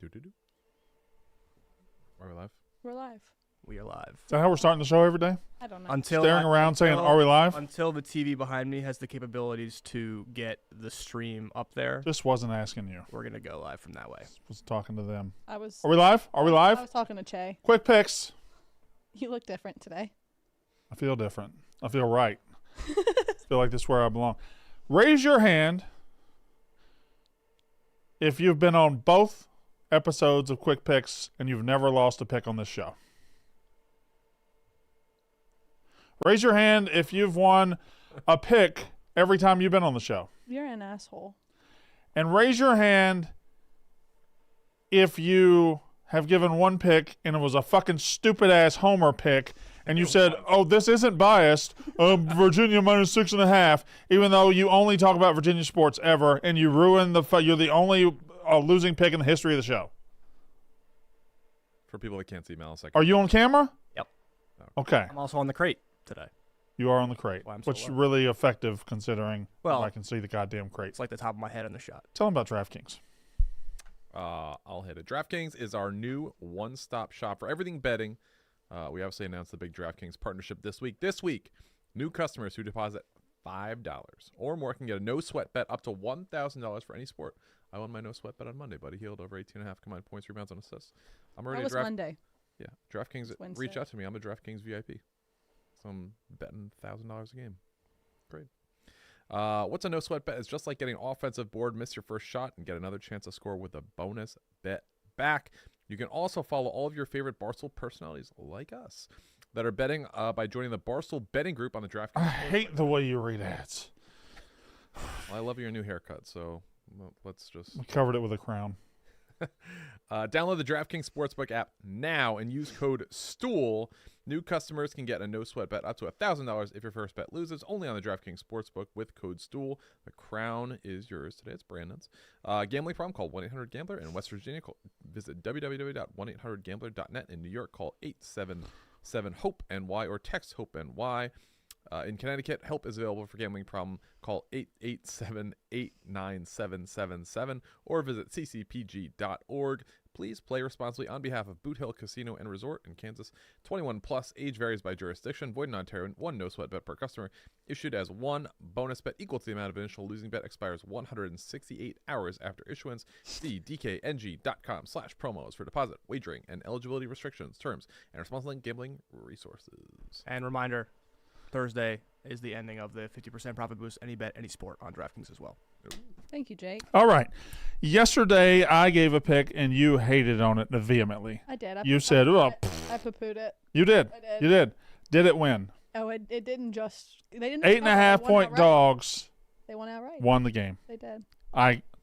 Are we live? We're live. We are live. Is that how we're starting the show every day? I don't know. Staring around saying, are we live? Until the TV behind me has the capabilities to get the stream up there, Just wasn't asking you. we're going to go live from that way. Was talking to them. I was. Are we live? Are we live? I was talking to Che. Quick picks. You look different today. I feel different. I feel right. I feel like this is where I belong. Raise your hand if you've been on both episodes of Quick Picks and you've never lost a pick on this show. Raise your hand if you've won a pick every time you've been on the show. You're an asshole. And raise your hand if you have given one pick and it was a fucking stupid-ass homer pick and you said, oh, this isn't biased, Virginia minus 6.5, even though you only talk about Virginia sports ever and you ruin you're the only losing pick in the history of the show. For people that can't see Malice, Are you on camera? Yep. Okay. I'm also on the crate today. You are on the crate, Well, I'm so which is low. really effective considering Well, I can see the goddamn crate. It's like the top of my head in the shot. Tell them about DraftKings. I'll hit it. DraftKings is our new one-stop shop for everything betting. We obviously announced the big DraftKings partnership this week. This week, new customers who deposit $5 or more can get a no-sweat bet up to $1,000 for any sport. I won my no-sweat bet on Monday, buddy. He held over 18.5 combined points, rebounds, and assists. I'm already That was Monday. Yeah, DraftKings. It's Wednesday. Reach out to me. I'm a DraftKings VIP. So I'm betting $1,000 a game. Great. What's a no-sweat bet? It's just like getting an offensive board, miss your first shot, and get another chance to score with a bonus bet back. You can also follow all of your favorite Barstool personalities like us that are betting by joining the Barstool betting group on the DraftKings. I hate the way you read ads. Well, I love your new haircut, so let's just... We covered it with a crown. Download the DraftKings Sportsbook app now and use code STOOL. New customers can get a no-sweat bet up to $1,000 if your first bet loses, only on the DraftKings Sportsbook with code STOOL. The crown is yours today. It's Brandon's. Gambling problem? Call 1-800-GAMBLER. In West Virginia, visit www.1800gambler.net. In New York, call 877-HOPE-NY or text HOPE-NY. In Connecticut, help is available for gambling problem. Call 887-897-7777 or visit ccpg.org. Please play responsibly on behalf of Boot Hill Casino and Resort in Kansas. 21 plus. Age varies by jurisdiction. Void in Ontario. One no sweat bet per customer. Issued as one bonus bet equal to the amount of initial losing bet. Expires 168 hours after issuance. See dkng.com/promos for deposit, wagering, and eligibility restrictions, terms, and responsible gambling resources. And reminder, Thursday is the ending of the 50% profit boost, any bet, any sport on DraftKings as well. Thank you, Jake. All right. Yesterday, I gave a pick, and you hated on it vehemently. I did. You said, "Oh, I poo-pooed it. you did. I did. You did. Did it win? Oh, it didn't just. They didn't. 8.5 point dogs They won outright. won the game. They did.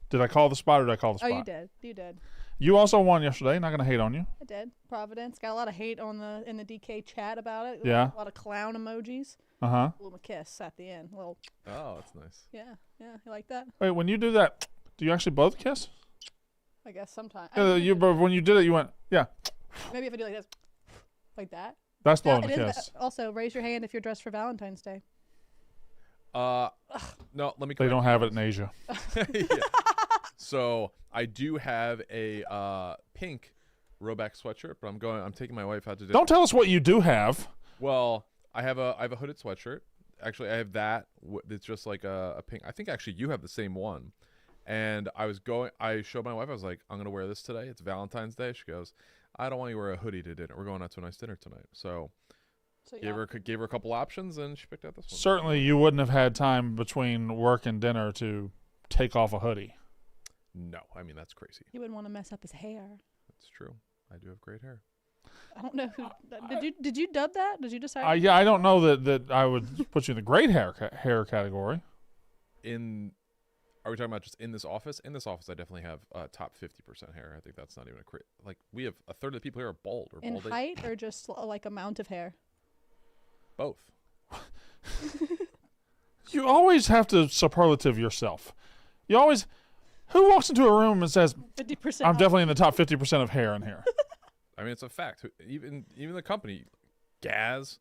Did I call the spot or did I call the spot? Oh, you did. You did. You also won yesterday. Not going to hate on you. I did. Providence got a lot of hate in the DK chat about it. Yeah. A lot of clown emojis. Uh-huh. A little kiss at the end. Little. Oh, that's nice. Yeah. Yeah. You like that? Wait, when you do that, do you actually both kiss? I guess sometimes. But when you did it, you went, yeah. Maybe if I do like this, like that. That's blowing It a is- kiss. Also, raise your hand if you're dressed for Valentine's Day. No, let me They correct don't have it in Asia. Yeah. So I do have a pink Roback sweatshirt, but I'm taking my wife out to dinner. Don't tell us what you do have. Well, I have a hooded sweatshirt. Actually, I have that. It's just like a pink. I think actually you have the same one. And I showed my wife. I was like, I'm gonna wear this today. It's Valentine's Day. She goes, I don't want you to wear a hoodie to dinner. We're going out to a nice dinner tonight. So yeah. gave her a couple options, and she picked out this one. Certainly, you wouldn't have had time between work and dinner to take off a hoodie. No, I mean that's crazy. He wouldn't want to mess up his hair. That's true. I do have great hair. I don't know who. Did you dub that? Did you decide? I don't know that I would put you in the great hair category. Are we talking about just in this office? In this office, I definitely have top 50% hair. I think that's not even like we have a third of the people here are bald or in balding. height or just like amount of hair? Both. You always have to superlative yourself. You always. Who walks into a room and says, 50%. I'm definitely in the top 50% of hair in here? I mean, it's a fact. Even the company, Gaz,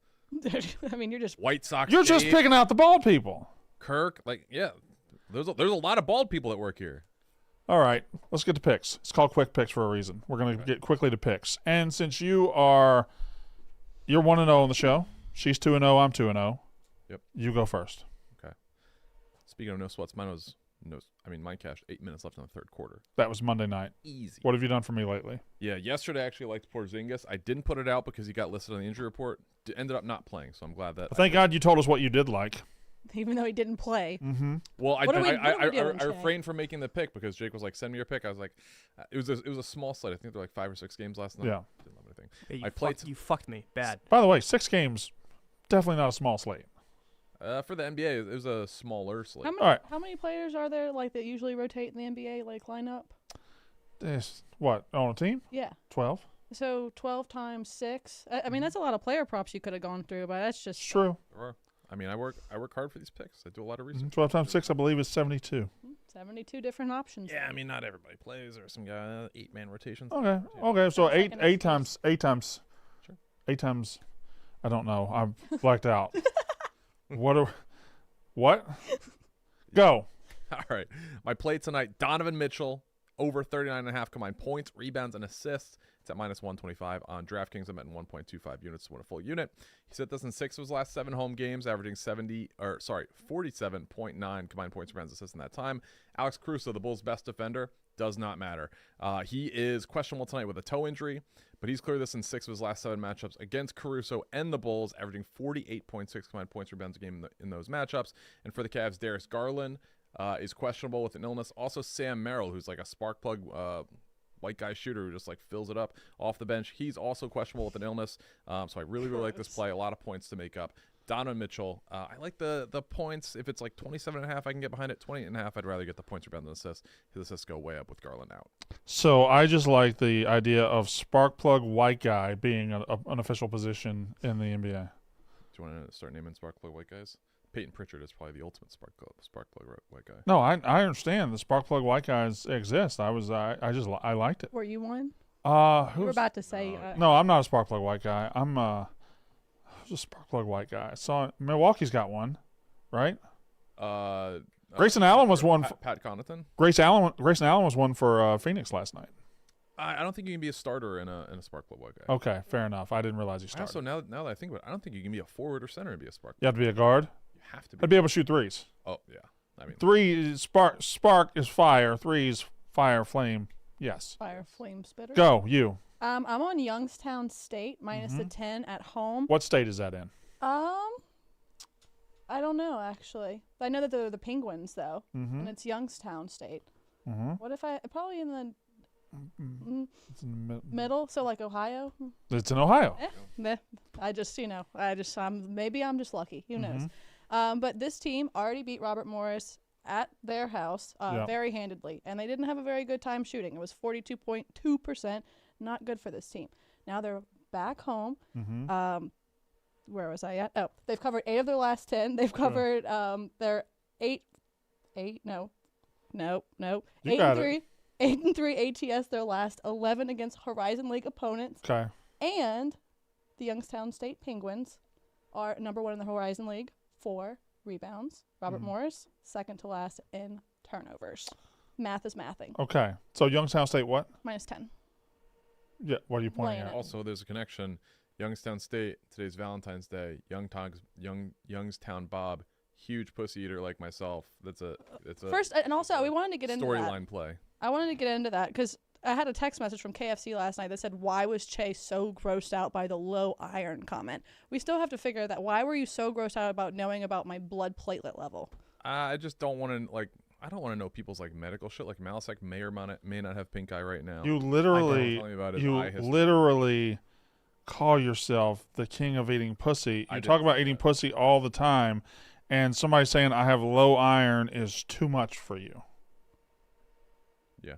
I mean, you're just. White Sox. You're just Dave, picking out the bald people. Kirk. Like, yeah, there's a lot of bald people that work here. All right, let's get to picks. It's called quick picks for a reason. We're going to get quickly to picks. And since you're 1-0 on the show, she's 2-0, I'm 2-0. Yep. You go first. Okay. Speaking of no sweats, mine cashed 8 minutes left in the third quarter. That was Monday night. Easy. What have you done for me lately? Yeah, yesterday I actually liked Porzingis. I didn't put it out because he got listed on the injury report. Ended up not playing, so I'm glad that. Thank God you told us what you did like. Even though he didn't play. Mm-hmm. Well, What are we doing, I Jay? refrained from making the pick because Jake was like, "Send me your pick." I was like, "It was a small slate. I think there were like 5 or 6 games last night." Yeah. Didn't love anything. Hey, I played you fucked me bad. By the way, 6 games, definitely not a small slate. For the NBA, it was a smaller slate. How many, All right. how many players are there like that usually rotate in the NBA like lineup? What, on a team? Yeah. 12? So 12 times 6. I mean, that's a lot of player props you could have gone through, but that's just It's true. Or, I mean, I work hard for these picks. I do a lot of research. 12 times 6, I believe, is 72. 72 different options. Yeah, I mean, not everybody plays, or some guy 8-man rotations. Okay. Okay. So Sounds like an eight times. Sure. 8 times. I don't know. I'm blacked out. What? Go. All right. My play tonight, Donovan Mitchell, over 39.5 combined points, rebounds, and assists. It's at -125 on DraftKings. I'm at 1.25 units to win a full unit. He set this in 6 of his last 7 home games, averaging 47.9 combined points, rebounds, assists in that time. Alex Caruso, the Bulls' best defender, does not matter. He is questionable tonight with a toe injury, but he's cleared this in 6 of his last 7 matchups against Caruso and the Bulls, averaging 48.6 combined points, rebounds a game in those matchups. And for the Cavs, Darius Garland is questionable with an illness. Also, Sam Merrill, who's like a spark plug white guy shooter who just like fills it up off the bench. He's also questionable with an illness. So I really like this play. A lot of points to make up. Donovan Mitchell, I like the points. If it's like 27.5, I can get behind it. 28.5, I'd rather get the points rebound than assists. His assists go way up with Garland out. So I just like the idea of spark plug white guy being an official position in the NBA. Do you want to start naming spark plug white guys? Peyton Pritchard is probably the ultimate spark plug white guy. No, I understand the spark plug white guys exist. I liked it. Were you one? You were Who's? about to say. No, I'm not a spark plug white guy. Who's a spark plug white guy? I saw Milwaukee's got one, right? Grayson Allen was one. Pat Connaughton. Grayson Allen was one for Phoenix last night. I don't think you can be a starter in a spark plug white guy. Okay, fair enough. I didn't realize he started. Also, now that I think about it, I don't think you can be a forward or center and be a spark plug. You have to be a guard. You have to be. I'd be able to shoot threes. Oh, yeah. I mean, 3 is spark is fire. 3 is fire flame. Yes. Fire flame spitter. Go you. I'm on Youngstown State minus the 10 at home. What state is that in? I don't know actually. I know that they're the Penguins though, Mm-hmm. and it's Youngstown State. Mm-hmm. What if I probably in the It's in the middle, so like Ohio? It's in Ohio. Meh. Maybe I'm just lucky. Who knows? Mm-hmm. But this team already beat Robert Morris at their house very handedly, and they didn't have a very good time shooting. It was 42.2%. Not good for this team. Now they're back home. Mm-hmm. Where was I at? Oh, they've covered 8 of their last 10. They've covered their 8 and 3. 8 and 3 ATS their last 11 against Horizon League opponents. Okay. And the Youngstown State Penguins are number 1 in the Horizon League, 4 rebounds. Robert Morris, second to last in turnovers. Math is mathing. Okay. So Youngstown State what? Minus 10. Yeah. What are you pointing Laying at? it. also, there's a connection. Youngstown State, today's Valentine's Day. Youngstown Bob, huge pussy eater like myself. It's a First, and also, we wanted to get into that. storyline play. I wanted to get into that because I had a text message from KFC last night that said, why was Chase so grossed out by the low iron comment? We still have to figure that. Why were you so grossed out about knowing about my blood platelet level? I just don't want to, I don't want to know people's, medical shit. Like, Malasek may or may not have pink eye right now. You Tell me about his eye history. literally call yourself the king of eating pussy. You talk about eating pussy all the time, and somebody saying I have low iron is too much for you. Yeah.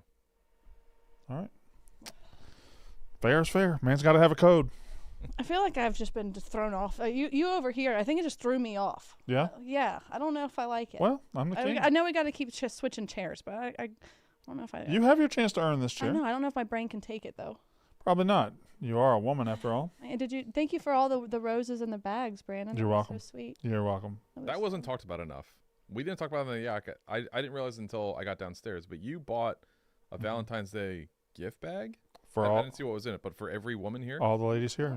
All right. Fair is fair. Man's got to have a code. I feel like I've just been thrown off. You over here, I think it just threw me off. Yeah? Yeah, I don't know if I like it. Well, I'm the king. I know we got to keep switching chairs, but I don't know if I. You have your chance to earn this I chair. know. I don't know if my brain can take it though. Probably not. You are a woman after all. And thank you for all the roses and the bags, Brandon. You're That was welcome. So sweet. You're welcome. That wasn't talked about enough. We didn't talk about it in the yak. I didn't realize until I got downstairs, but you bought A Valentine's Day gift bag? for I all didn't see what was in it, but for every woman here? the ladies here.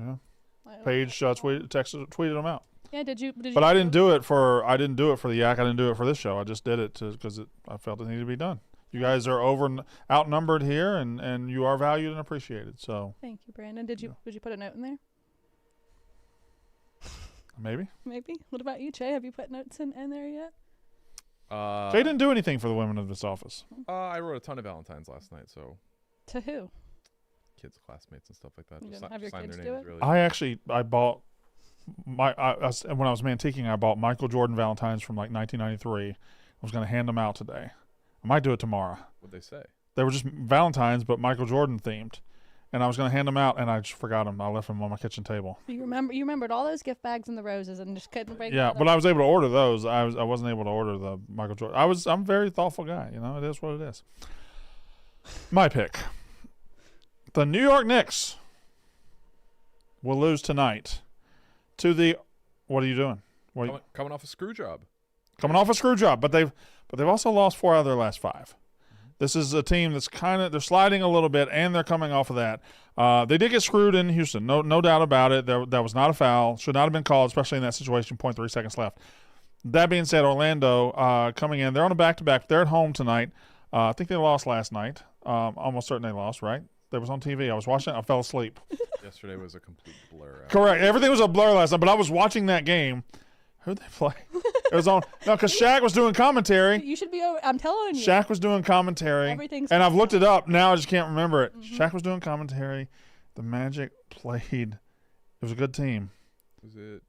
Yeah. Paige tweeted them out. Yeah, did you? But I didn't do it for the yak. I didn't do it for this show. I just did it because I felt it needed to be done. You guys are outnumbered here, and you are valued and appreciated. So Thank you, Brandon. Did you put a note in there? maybe Maybe. What about you, Che? Have you put notes in there yet? Jay didn't do anything for the women of this office. I wrote a ton of Valentines last night, so To who? kids, classmates, and stuff like that. You Just didn't have your sign kids their do names, it? really. I bought when I was mantiquing, I bought Michael Jordan Valentines from like 1993. I was going to hand them out today. I might do it tomorrow. What'd they say? They were just Valentines, but Michael Jordan themed. And I was going to hand them out, and I just forgot them. I left them on my kitchen table. You remembered all those gift bags and the roses and just couldn't break Yeah, it but up. I was able to order those. I wasn't able to order the Michael Jordan. I'm a very thoughtful guy. You know, it is what it is. My pick. The New York Knicks will lose tonight to the. What are you doing? Coming off a screw job. Coming off a screw job, but they've also lost 4 out of their last 5. This is a team that's they're sliding a little bit, and they're coming off of that. They did get screwed in Houston, no doubt about it. That was not a foul, should not have been called, especially in that situation. 0.3 seconds left. That being said, Orlando coming in, they're on a back-to-back. They're at home tonight. I think they lost last night. Almost certain they lost, right? That was on TV. I was watching it. I fell asleep. Yesterday was a complete blur. Correct. Everything was a blur last night, but I was watching that game. Who'd they play? It was on. No, because Shaq was doing commentary. You should be over. I'm telling you. Shaq was doing commentary. Everything's and I've fine. looked it up. Now I just can't remember it. Shaq was doing commentary. The Magic played. It was a good team. Was it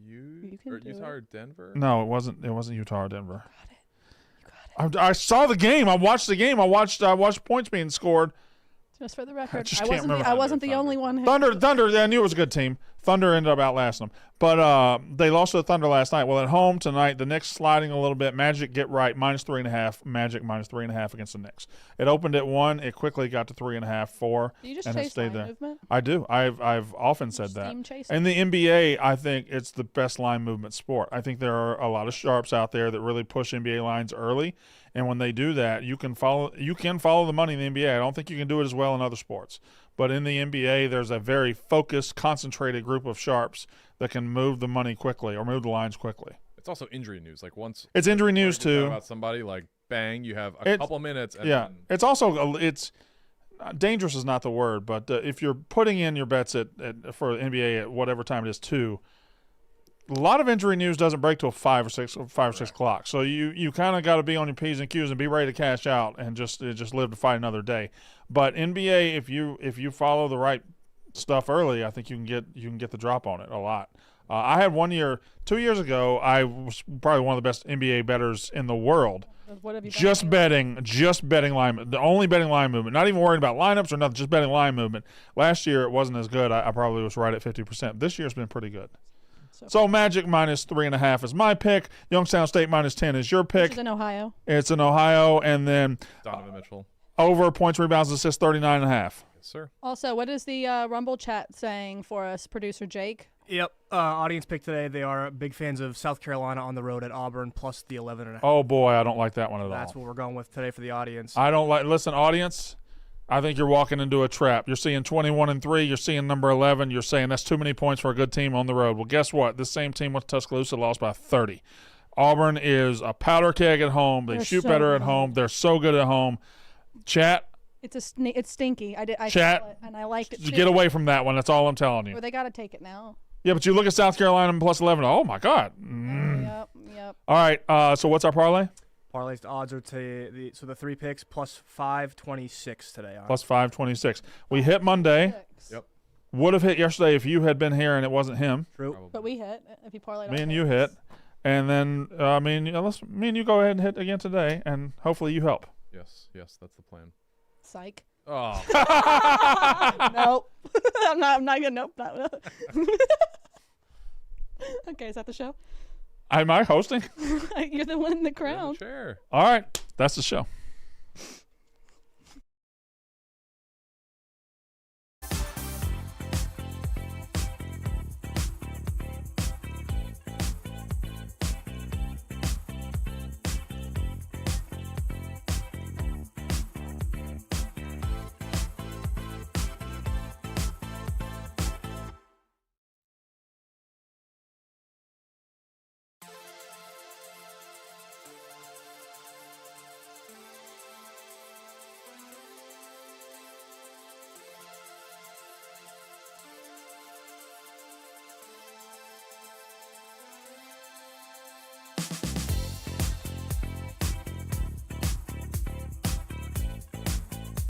You can do Utah it. or Denver? No, it wasn't. It wasn't Utah or Denver. You got it. I saw the game. I watched the game. I watched points being scored. Just for the record, just I can't wasn't. remember. I wasn't the Thunder. only one who. Thunder. Yeah, I knew it was a good team. Thunder ended up outlasting them. But they lost to the Thunder last night. Well, at home tonight, the Knicks sliding a little bit. Magic get right, -3.5. Magic -3.5 against the Knicks. It opened at 1. It quickly got to 3.5, 4, Do you just and it chase stayed line there. movement? I do. I've often said that. Steam chase? In the NBA, I think it's the best line movement sport. I think there are a lot of sharps out there that really push NBA lines early, and when they do that, you can follow the money in the NBA. I don't think you can do it as well in other sports. But in the NBA, there's a very focused, concentrated group of sharps that can move the money quickly or move the lines quickly. It's also injury news. Like once It's injury news you talk too. about somebody, like bang, you have a couple minutes. And Yeah, then it's also dangerous is not the word, but if you're putting in your bets for the NBA at whatever time it is, 2, a lot of injury news doesn't break till 5 or 6 o'clock. So you kind of got to be on your P's and Q's and be ready to cash out and just live to fight another day. But NBA, if you follow the right stuff early, I think you can get the drop on it a lot. I had 2 years ago, I was probably one of the best NBA bettors in the world. What have you Just betting line, the only betting line movement, not even worrying about lineups or nothing, just betting line movement. Last year it wasn't as good. I probably was right at 50%. This year's been pretty good. So Magic -3.5 is my pick. Youngstown State -10 is your pick. Which is in Ohio. It's in Ohio, and then Donovan Mitchell. over points, rebounds, assists 39.5. Yes, sir. Also, what is the Rumble chat saying for us, producer Jake? Yep. Audience pick today. They are big fans of South Carolina on the road at Auburn plus the 11.5. Oh boy, I don't like that one at That's all. what we're going with today for the audience. I don't like. Listen, audience. I think you're walking into a trap. You're seeing 21-3. You're seeing number 11. You're saying that's too many points for a good team on the road. Well, guess what? This same team with Tuscaloosa lost by 30. Auburn is a powder keg at home. They They're shoot so better good. at home. They're so good at home. Chat, It's stinky. I Chat, saw it, and I liked it too. get away from that one. That's all I'm telling you. Or they got to take it now. Yeah, but you look at South Carolina plus 11. Oh, my God. Yep. All right, so what's our parlay? Parlays the odds are to the 3 picks plus 526 today. Plus 526. We hit Monday. Yep. Would have hit yesterday if you had been here and it wasn't him. True. Probably. But we hit if you parlayed. Me all and you picks. hit. And then, me and you go ahead and hit again today, and hopefully you help. Yes, that's the plan. Psych. Oh, Nope. I'm not gonna. Nope. Not. Okay, is that the show? Am I hosting? You're the one in the you're in the crown. chair. All right, that's the show.